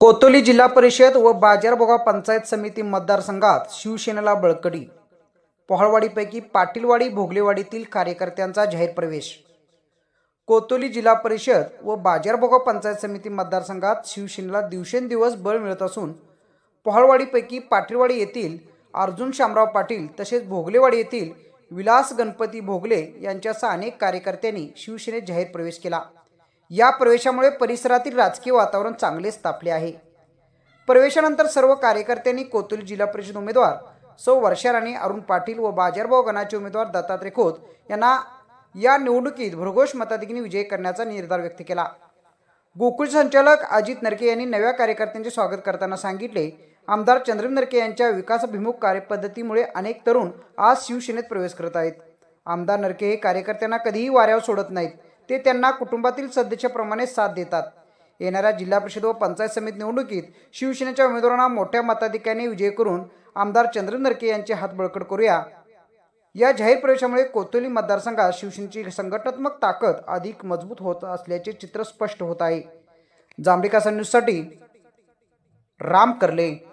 कोतोली जिल्हा परिषद व बाजारबोगा पंचायत समिती मतदारसंघात शिवसेनेला बळकटी. पोहळवाडीपैकी पाटीलवाडी भोगलेवाडीतील कार्यकर्त्यांचा जाहीर प्रवेश. कोतोली जिल्हा परिषद व बाजारबोगा पंचायत समिती मतदारसंघात शिवसेनेला दिवसेंदिवस बळ मिळत असून पोहळवाडीपैकी पाटीलवाडी येथील अर्जुन शामराव पाटील तसेच भोगलेवाडी येथील विलास गणपती भोगले यांच्यासह अनेक कार्यकर्त्यांनी शिवसेनेत जाहीर प्रवेश केला. या प्रवेशामुळे परिसरातील राजकीय वातावरण चांगलेच तापले आहे. प्रवेशानंतर सर्व कार्यकर्त्यांनी कोतोली जिल्हा परिषद उमेदवार सौ वर्षा राणी, अरुण पाटील व बाजारभाव गणाचे उमेदवार दत्तात्रय खोत यांना या निवडणुकीत भरघोस मताधिक्याने विजयी करण्याचा निर्धार व्यक्त केला. गोकुळ संचालक अजित नरके यांनी नव्या कार्यकर्त्यांचे स्वागत करताना सांगितले, आमदार चंद्रकांत नरके यांच्या विकासाभिमुख कार्यपद्धतीमुळे अनेक तरुण आज शिवसेनेत प्रवेश करत आहेत. आमदार नरके हे कार्यकर्त्यांना कधीही वाऱ्यावर सोडत नाहीत. ते त्यांना कुटुंबातील सदस्याप्रमाणे साथ देतात. येणाऱ्या जिल्हा परिषद व पंचायत समिती निवडणुकीत शिवसेनेच्या उमेदवारांना मोठ्या मताधिक्याने विजयी करून आमदार चंद्रकांत नरके यांचे हात बळकट करूया. या जाहीर प्रवेशामुळे कोतोली मतदारसंघात शिवसेनेची संघटनात्मक ताकद अधिक मजबूत होत असल्याचे चित्र स्पष्ट होत आहे. जांभळी न्यूजसाठी राम कर्ले.